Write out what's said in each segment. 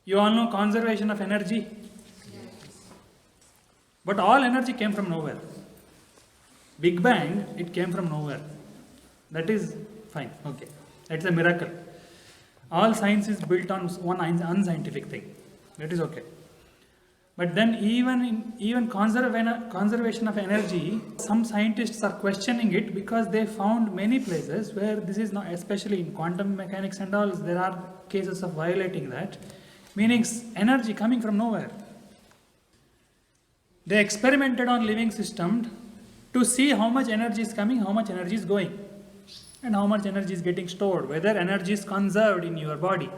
You all know conservation of energy? But all energy came from nowhere. Big Bang, it came from nowhere. That is fine, okay. That's a miracle. All science is built on one unscientific thing. That is okay. But then even conservation of energy, some scientists are questioning it because they found many places where this is not, especially in quantum mechanics and all, there are cases of violating that, meaning energy coming from nowhere. They experimented on living system to see how much energy is coming, how much energy is going, and how much energy is getting stored, whether energy is conserved in your body.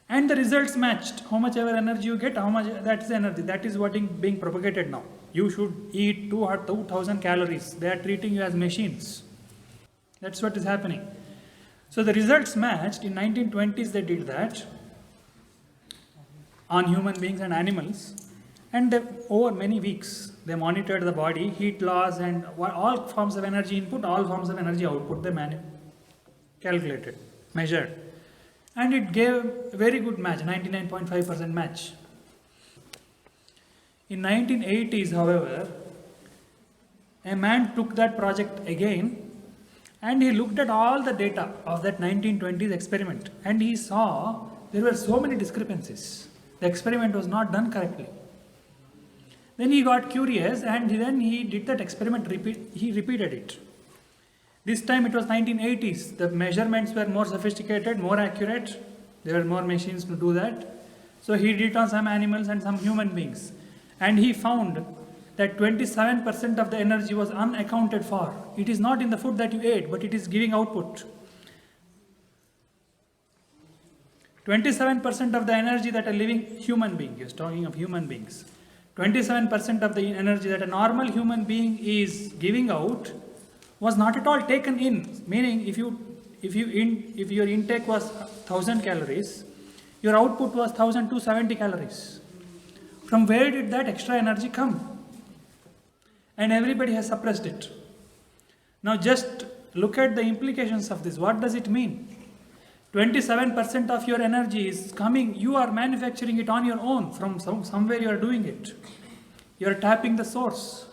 And the results matched. How much ever energy you get, how much that is energy. That is what is being propagated now. You should eat 2,000 calories. They are treating you as machines. That's what is happening. So the results matched. In 1920s they did that on human beings and animals. And over many weeks they monitored the body, heat loss and all forms of energy input, all forms of energy output. They calculated, measured. And it gave a very good match, 99.5% match. In 1980s, however, a man took that project again and he looked at all the data of that 1920s experiment and he saw there were so many discrepancies. The experiment was not done correctly. Then he got curious and then he did that experiment, he repeated it. This time it was 1980s. The measurements were more sophisticated, more accurate. There were more machines to do that. So he did it on some animals and some human beings. And he found that 27% of the energy was unaccounted for. It is not in the food that you ate, but it is giving output. 27% of the energy that a living human being, he is talking of human beings, 27% of the energy that a normal human being is giving out was not at all taken in. Meaning, if your intake was 1000 calories, your output was 1270 calories. From where did that extra energy come? And everybody has suppressed it. Now just look at the implications of this. What does it mean? 27% of your energy is coming, you are manufacturing it on your own. From somewhere you are doing it. You are tapping the source.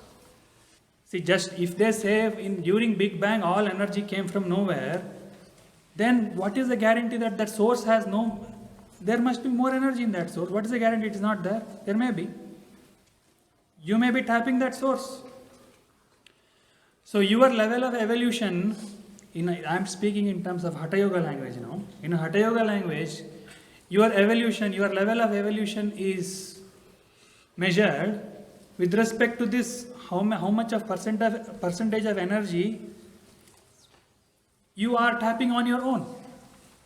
See, just if they say during Big Bang all energy came from nowhere, then what is the guarantee that that source has no, there must be more energy in that source. What is the guarantee it is not there? There may be. You may be tapping that source. So your level of evolution, I am speaking in terms of Hatha Yoga language now. In a Hatha Yoga language, your evolution, your level of evolution is measured with respect to this, how much of percentage of energy you are tapping on your own.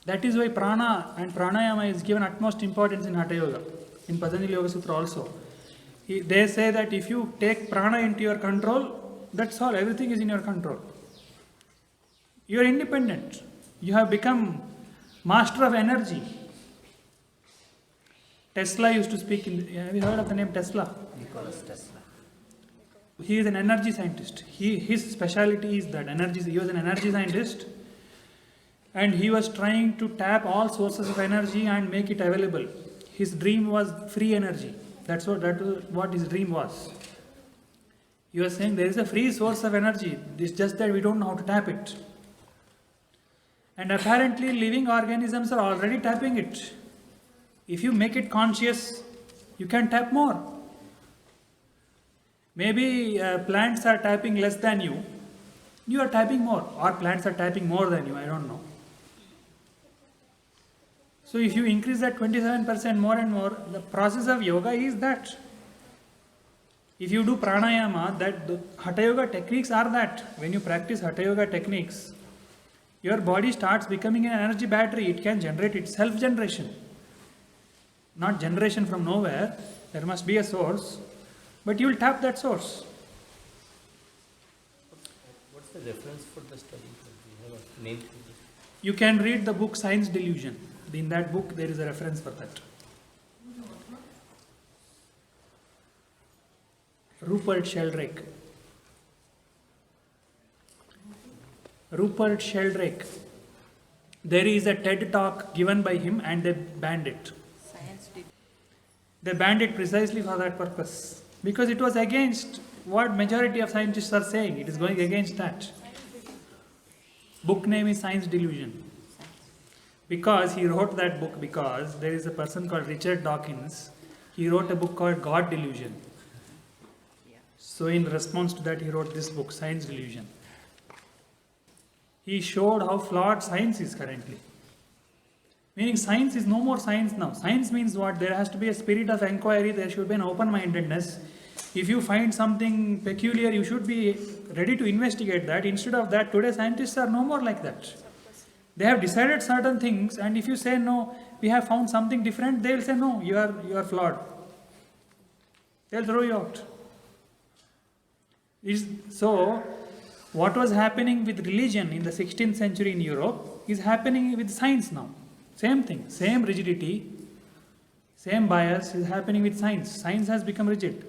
That is why Prana and Pranayama is given utmost importance in Hatha Yoga. In Patanjali Yoga Sutra also. They say that if you take Prana into your control, that's all, everything is in your control. You are independent. You have become master of energy. Tesla used to speak have you heard of the name Tesla? Nicholas Tesla. He is an energy scientist. His specialty is that he was an energy scientist and he was trying to tap all sources of energy and make it available. His dream was free energy. That was what his dream was. He was saying there is a free source of energy. It's just that we don't know how to tap it. And apparently living organisms are already tapping it. If you make it conscious, you can tap more. Maybe plants are tapping less than you. You are tapping more. Or plants are tapping more than you. I don't know. So if you increase that 27% more and more, the process of yoga is that. If you do pranayama, the Hatha Yoga techniques are that. When you practice Hatha Yoga techniques, your body starts becoming an energy battery. It can generate its self-generation. Not generation from nowhere. There must be a source. But you will tap that source. What's the reference for the study? Do you have a name for this? You can read the book Science Delusion. In that book, there is a reference for that. Rupert Sheldrake. Rupert Sheldrake. There is a TED talk given by him and they banned it. Science did. They banned it precisely for that purpose. Because it was against what majority of scientists are saying. It is going against that. Book name is Science Delusion. Because he wrote that book because there is a person called Richard Dawkins. He wrote a book called God Delusion. So in response to that he wrote this book, Science Delusion. He showed how flawed science is currently. Meaning science is no more science now. Science means what? There has to be a spirit of inquiry, there should be an open-mindedness. If you find something peculiar, you should be ready to investigate that. Instead of that, today scientists are no more like that. They have decided certain things, and if you say no, we have found something different, they will say no, you are flawed. They will throw you out. So, what was happening with religion in the 16th century in Europe is happening with science now. Same thing, same rigidity, same bias is happening with science. Science has become rigid.